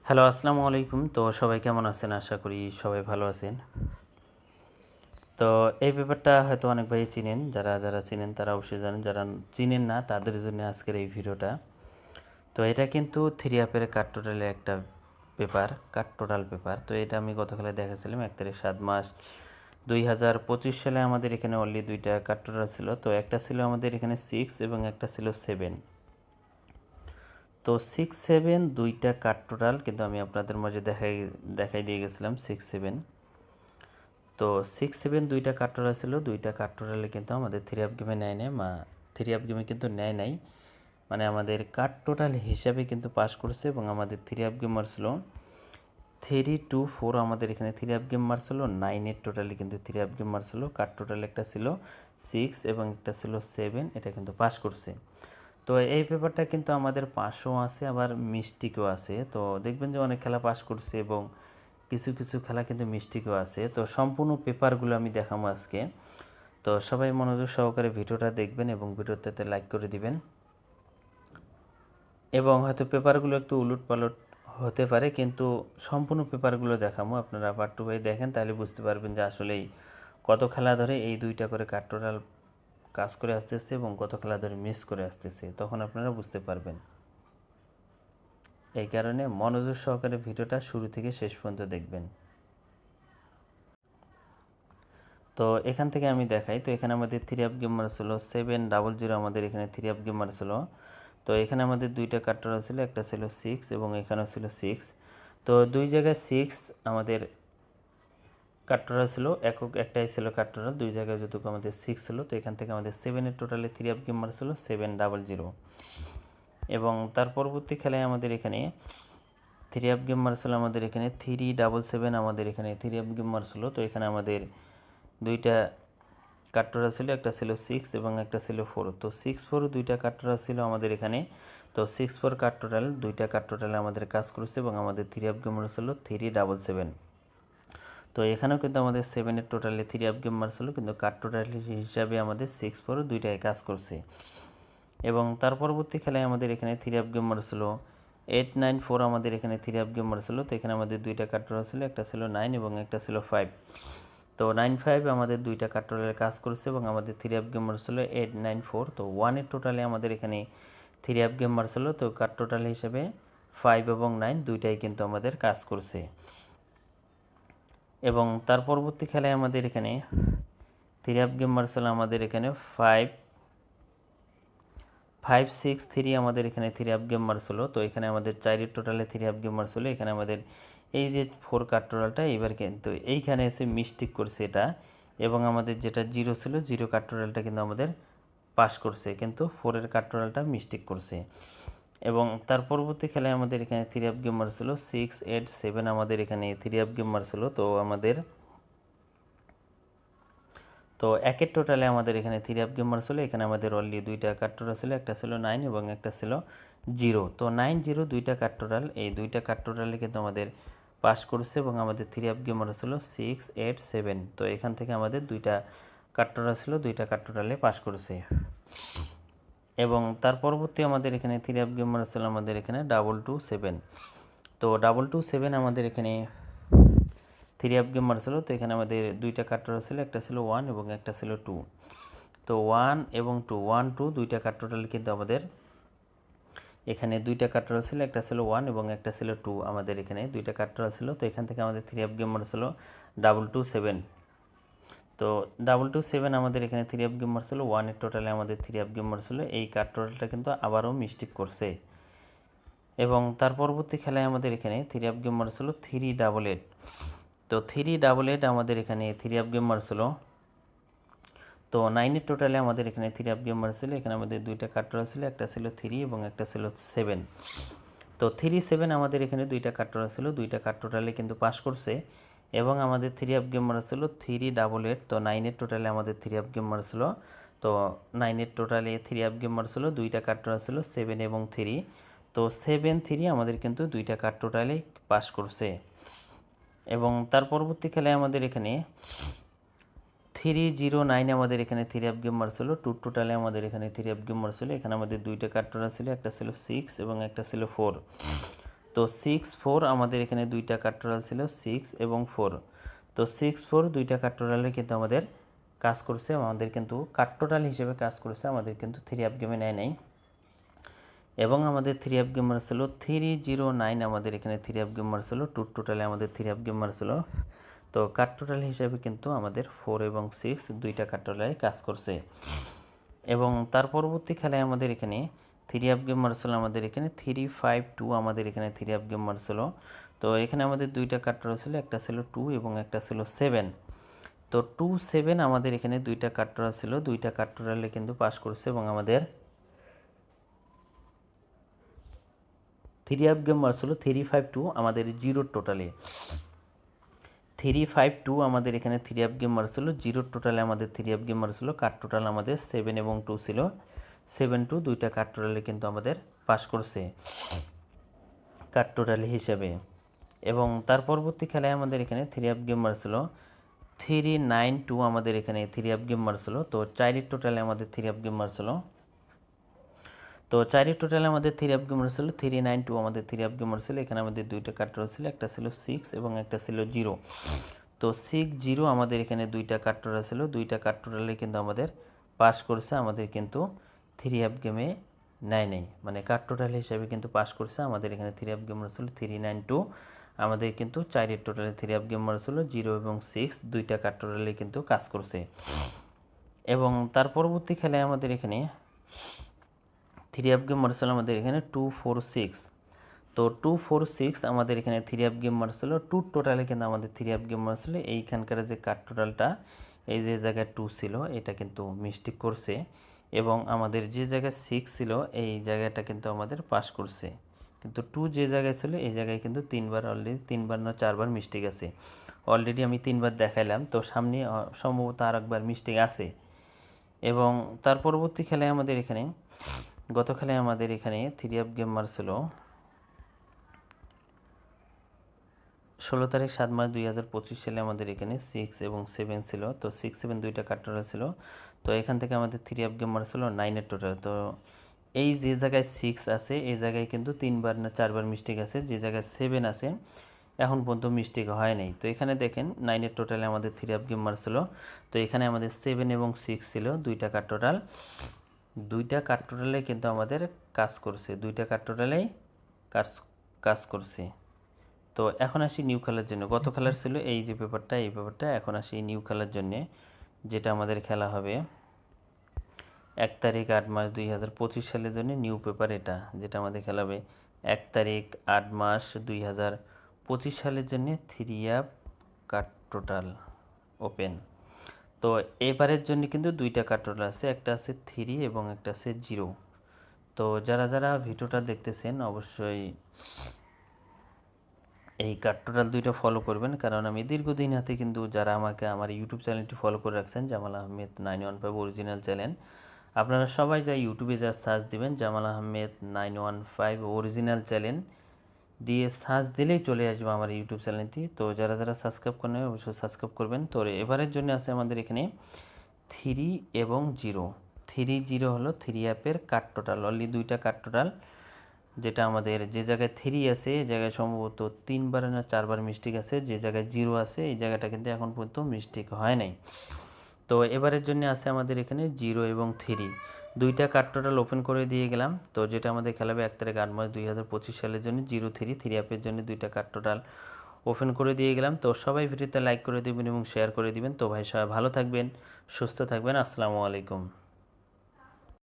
Hello, আসসালামু আলাইকুম। তো সবাই কেমন আছেন? আশা করি সবাই ভালো আছেন। তো এই ব্যাপারটা হয়তো অনেক ভাই চিনেন। যারা চিনেন তারা অবশ্যই জানেন। যারা চিনেন না তাদের জন্য আজকের এই ভিডিওটা। তো এটা কিন্তু থ্রি অ্যাপের কাট টোটালের একটা পেপার, কাট টোটাল পেপার। তো এটা আমি গতকালে দেখাচ্ছিলাম ১ তারিখ ৭ মাস ২০২৫ সালে আমাদের এখানে অনলি ২টা কাট টোটাল ছিল। তো একটা ছিল আমাদের এখানে 6 এবং একটা ছিল 7। তো 6, 7 দুইটা কাট টোটাল কিন্তু আমি আপনাদের মাঝে দেখাই দিয়ে গেছিলাম 6, 7। তো 6, 7 দুইটা কাট টোটাল ছিল। দুইটা কাট টোটালে কিন্তু আমাদের থ্রি আপ গেমে নেয় নাই, থ্রি আপ গেমে কিন্তু নেয় নাই, মানে আমাদের কাট টোটাল হিসাবে কিন্তু পাস করছে। এবং আমাদের থ্রি আপ গেম মারছিল 3, 2, 4 আমাদের এখানে থ্রি আপ গেম মারছিল 9-এর টোটালি কিন্তু থ্রি আপ গেম মারছিল। কাট টোটাল একটা ছিল 6 এবং একটা ছিল 7, এটা কিন্তু পাস করছে। তো এই পেপারটা কিন্তু আমাদের পাসও আছে আবার মিস্টিকও আছে। তো দেখবেন যে অনেক খেলা পাস করছে এবং কিছু কিছু খেলা কিন্তু মিস্টিকও আছে। তো সম্পূর্ণ পেপারগুলো আমি দেখাবো আজকে। তো সবাই মনোযোগ সহকারে ভিডিওটা দেখবেন এবং ভিডিওটাতে লাইক করে দিবেন। এবং হয়তো পেপারগুলো একটু উলটপালট হতে পারে, কিন্তু সম্পূর্ণ পেপারগুলো দেখাবো। আপনারা পার্ট টু বাই দেখেন, তাহলে বুঝতে পারবেন যে আসলেই কত খেলা ধরে এই দুইটা করে কাট টোটাল কাজ করে আসতেছে এবং কত খেলা ধরে মিস করে আসতেছে, তখন আপনারা বুঝতে পারবেন। এই কারণে মনোযোগ সহকারে ভিডিওটা শুরু থেকে শেষ পর্যন্ত দেখবেন। তো এখান থেকে আমি দেখাই। তো এখানে আমাদের থ্রি আপ গেম মারছিল 700, আমাদের এখানে থ্রি আপ গেম মারছিল। তো এখানে আমাদের দুইটা কাটরা ছিল, একটা ছিল 6 এবং এখানেও ছিল 6। তো দুই জায়গায় 6 আমাদের কাটরা ছিল, একটাই ছিল কাটরা, দুই জায়গায় যতটুকু আমাদের 6 ছিল। তো এখান থেকে আমাদের 7-এর টোটালে থ্রি আপ গেম মারছিল 700। এবং তার পরবর্তী খেলায় আমাদের এখানে থ্রি আপ গেম মারছিল আমাদের এখানে 377, আমাদের এখানে থ্রি আপ গেম মারছিল। তো এখানে আমাদের দুইটা কাটরা ছিল, একটা ছিল 6 এবং একটা ছিল 4। তো 6, 4 দুইটা কাটরা ছিল আমাদের এখানে। তো 6, 4 কাট টোটাল, দুইটা কাট টোটালে আমাদের কাজ করেছে এবং আমাদের থ্রি আপ গেম ছিল 377। তো এখানেও কিন্তু আমাদের 7-এর টোটালে থ্রি আপ গেম মারছিল, কিন্তু কাট টোটাল হিসাবে আমাদের 6, 4 দুইটাই কাজ করছে। এবং তার পরবর্তী খেলায় আমাদের এখানে থ্রি আপ গেম মারছিল 8, 9, 4, আমাদের এখানে থ্রি আপ গেম মারছিল। তো এখানে আমাদের দুইটা কাট টোটাল ছিল, একটা ছিল 9 এবং একটা ছিল 5। তো 9, 5 আমাদের দুইটা কাট টোটালের কাজ করছে এবং আমাদের থ্রি আপ গেম মারছিল 8, 9, 4। তো 1-এর টোটালে আমাদের এখানে থ্রি আপ গেম মারছিল। তো কাট টোটাল হিসেবে 5 এবং 9 দুইটাই কিন্তু আমাদের কাজ করছে। এবং তার পরবর্তী খেলায় আমাদের এখানে থ্রি আপ গেম মারছিল আমাদের এখানে 5, 6, 3 আমাদের এখানে থ্রি আপ গেম মারছিল। তো এখানে আমাদের 4-এর টোটালে থ্রি আপ গেম মারছিল। এখানে আমাদের এই যে 4 কাট টোটালটা এবার কিন্তু এইখানে এসে মিস্টেক করছে এটা, এবং আমাদের যেটা 0 ছিল 0 কাট টোটালটা কিন্তু আমাদের পাস করছে, কিন্তু 4-এর কাট টোটালটা মিস্টেক করছে। এবং তার পরবর্তী খেলায় আমাদের এখানে থ্রি আপ গেম মারছিল 6, 8, 7, আমাদের এখানে থ্রি আপ গেম মারছিল। তো আমাদের তো একের টোটালে আমাদের এখানে থ্রি আপ গেম মারছিল। এখানে আমাদের অনলি দুইটা কাট টোটাল ছিল, একটা ছিল 9 এবং একটা ছিল 0। তো 9, 0 দুইটা কাট টোটাল, এই দুইটা কাট টোটালে কিন্তু আমাদের পাস করছে এবং আমাদের থ্রি আপ গেম মারছিল 6, 8, 7। তো এখান থেকে আমাদের দুইটা কাট টোটাল ছিল, দুইটা কাট টোটালে পাস করেছে। এবং তার পরবর্তী আমাদের এখানে থ্রি আপ গেম মারছিল আমাদের এখানে 2, 2, 7। তো 2, 2, 7 আমাদের এখানে থ্রি আপ গেম মারছিল। তো এখানে আমাদের দুইটা কাটরা ছিল, একটা ছিল 1 এবং একটা ছিল 2। তো 1 এবং 2, 1, 2 দুইটা কাট টোটাল কিন্তু আমাদের এখানে দুইটা কাটরা ছিল, একটা ছিল 1 এবং একটা ছিল 2, আমাদের এখানে দুইটা কাটরা ছিল। তো এখান থেকে আমাদের থ্রি আপ গেম মারছিল 2, 2, 7। তো 2, 2, 7 আমাদের এখানে থ্রি আপ গেম মারছিল 1-এর টোটালে আমাদের থ্রি আপ গেম মারছিল। এই কাট টোটালটা কিন্তু আবারও মিস্টেক করছে। এবং তার পরবর্তী খেলায় আমাদের এখানে থ্রি আপ গেম মারছিল 3, 8, 8। তো 3, 8, 8 আমাদের এখানে থ্রি আপ গেম মারছিল। তো 9-এর টোটালে আমাদের এখানে থ্রি আপ গেম মারছিল। এখানে আমাদের দুইটা কাটরা ছিল, একটা ছিল 3 এবং একটা ছিল 7। তো 3, 7 আমাদের এখানে দুইটা কাটরা ছিল, দুইটা কাট টোটালে কিন্তু পাস করছে। এবং আমাদের থ্রি আপ গেম মারছিল 3, 8, 8। তো 9-এর টোটালে আমাদের থ্রি আপ গেম মারছিল। তো 9-এর টোটালে থ্রি আপ গেম মারছিল, দুইটা কাটরা ছিল 7 এবং 3। তো 7, 3 আমাদের কিন্তু দুইটা কাট টোটালেই পাস করছে। এবং তার পরবর্তী খেলায় আমাদের এখানে 3, 0, 9 আমাদের এখানে থ্রি আপ গেম মারছিল। টোটালে আমাদের এখানে থ্রি আপ গেম মারছিল। এখানে আমাদের দুইটা কাট টোটাল ছিল, একটা ছিল 6 এবং একটা ছিল 4। তো 6 4 আমাদের এখানে দুইটা কাট টোটাল ছিল 6 এবং 4। তো 6 4 দুইটা কাট টোটালে কিন্তু আমাদের কাজ করছে, আমাদের কিন্তু কাট টোটাল হিসেবে কাজ করছে, আমাদের কিন্তু 3 আপ গেমে নেয় নাই। এবং আমাদের 3 আপ গেমার ছিল 309, আমাদের এখানে 3 আপ গেমার ছিল, টোটালে আমাদের 3 আপ গেমার ছিল। তো কাট টোটাল হিসাবে কিন্তু আমাদের 4 এবং 6 দুইটা কাট টোটালে কাজ করছে। এবং তার পরবর্তী খেলায় আমাদের এখানে 3 আপ গেমার ছিল, আমাদের এখানে 352, আমাদের এখানে 3 আপ গেমার ছিল। তো এখানে আমাদের দুইটা কাট টোটাল ছিল, একটা ছিল 2 এবং একটা ছিল 7। তো 2 7 আমাদের এখানে দুইটা কাট টোটাল ছিল, দুইটা কাট টোটালে কিন্তু পাস করছে। এবং আমাদের 3 আপ গেমার ছিল 352, আমাদের 0 টোটালে 352, আমাদের এখানে 3 আপ গেমার ছিল 0 টোটালে, আমাদের 3 আপ গেমার ছিল। কাট টোটাল আমাদের 7 এবং 2 ছিল, 7 2 দুইটা কাট টোটালে কিন্তু আমাদের পাস করছে কাট টোটাল হিসেবে। এবং তার পরবর্তী খেলায় আমাদের এখানে 3 আপ গেমার ছিল 392, আমাদের এখানে 3 আপ গেমার ছিল। তো 4 টোটালে আমাদের 3 আপ গেমার ছিল। তো 4 টোটালে আমাদের 3 আপ গেমার ছিল 392, আমাদের 3 আপ গেমার ছিল। এখানে আমাদের দুইটা কাট টোটাল ছিল, একটা ছিল 6 এবং একটা ছিল 0। তো 6 0 আমাদের এখানে দুইটা কাট টোটাল ছিল, দুইটা কাট টোটালে কিন্তু আমাদের পাস করছে, আমাদের কিন্তু 3 আপ গেমে নেয় নাই, মানে কাট টোটাল হিসাবে কিন্তু পাস করছে। আমাদের এখানে 3 আপ গেমার ছিল 392, আমাদের কিন্তু 4 টোটালে 3 আপ গেমার ছিল 0 এবং 6 দুইটা কাট টোটালে কিন্তু কাজ করছে। এবং তার পরবর্তী খেলায় আমাদের এখানে 3 আপ গেমার ছিল, আমাদের এখানে 246। তো 246 আমাদের এখানে 3 আপ গেমার ছিল, টোটালে কিন্তু আমাদের 3 আপ গেমার ছিল। এইখানকার যে কাট টোটালটা, এই যে জায়গায় 2 ছিল, এটা কিন্তু মিস্টেক করছে। এবং আমাদের যে জায়গায় 6 ছিল, এই জায়গাটা কিন্তু আমাদের পাস করছে। কিন্তু 2 যে জায়গায় ছিল, এই জায়গায় কিন্তু 3বার, অলরেডি 3বার না 4বার মিস্টেক আছে। অলরেডি আমি 3বার দেখাইলাম, তো সামনে সম্ভবত আর একবার মিস্টেক আছে। এবং তার পরবর্তী খেলায় আমাদের এখানে, গত খেলায় আমাদের এখানে 3 আপ গেমার ছিল 16 তারিখ 7 মার্চ 2025 সালে, আমাদের এখানে 6 এবং 7 ছিল। তো 6 7 দুইটা কাট টোটাল ছিল। তো এখান থেকে আমাদের 3 আপ গেমার ছিল 9 এর টোটাল। তো এই যে জায়গায় 6 আছে, এই জায়গায় কিন্তু 3বার না 4বার মিস্টেক আছে, যে জায়গায় 7 আছে এখন পর্যন্ত মিস্টেক হয় নাই। তো এখানে দেখেন 9 এর টোটালে আমাদের 3 আপ গেমার ছিল। তো এখানে আমাদের 7 এবং 6 ছিল, দুইটা কাট টোটাল, দুইটা কাট টোটালে কিন্তু আমাদের কাজ করছে, দুইটা কাট টোটালেই কাজ করছে। তো এখন আসি নিউ খেলার জন্য। গত খেলার ছিল এই যে পেপারটা, এই পেপারটা। এখন আসি নিউ খেলার জন্যে, যেটা আমাদের খেলা হবে 1 তারিখ 8 মাস 2025 সালের জন্য। নিউ পেপার এটা, যেটা আমাদের খেলা হবে 1 তারিখ 8 মাস 2025 সালের জন্য। 3 আপ কাট টোটাল ওপেন। তো এবারের জন্য কিন্তু দুইটা কাট টোটাল আছে, একটা আছে 3 এবং একটা আছে 0। তো যারা যারা ভিডিওটা দেখতেছেন অবশ্যই এই কাট টোটাল দুইটা ফলো করবেন, কারণ আমি দীর্ঘদিন হাতে কিন্তু যারা আমাকে আমার ইউটিউব চ্যানেলটি ফলো করে রাখছেন, জামাল আহমেদ 915 অরিজিনাল চ্যানেল, আপনারা সবাই যা ইউটিউবে যা সার্চ দিবেন জামাল আহমেদ 915 অরিজিনাল চ্যানেল দিয়ে সার্চ দিলেই চলে আসবে আমার ইউটিউব চ্যানেলটি। তো যারা যারা সাবস্ক্রাইব করেন অবশ্যই সাবস্ক্রাইব করবেন। তো এবারের জন্য আছে আমাদের এখানে 3 এবং 0। 3 0 হলো 3 অ্যাপের কাট টোটাল, অনলি দুইটা কাট টোটাল, যেটা আমাদের যে জায়গায় 3 আছে এই জায়গায় সম্ভবত 3বার না 4বার মিস্টেক আছে, যে জায়গায় 0 আছে এই জায়গাটা কিন্তু এখন পর্যন্ত মিস্টেক হয় নাই। তো এবারের জন্য আছে আমাদের এখানে 0 এবং 3 দুইটা কাট টোটাল ওপেন করে দিয়ে গেলাম। তো যেটা আমাদের খেলাবে 1 তারিখ 8 মাস 2025 সালের জন্য 0 3 অ্যাপের জন্য দুইটা কাট টোটাল ওপেন করে দিয়ে গেলাম। তো সবাই ভিডিওতে লাইক করে দেবেন এবং শেয়ার করে দিবেন। তো ভাই সবাই ভালো থাকবেন, সুস্থ থাকবেন। আসসালামু আলাইকুম।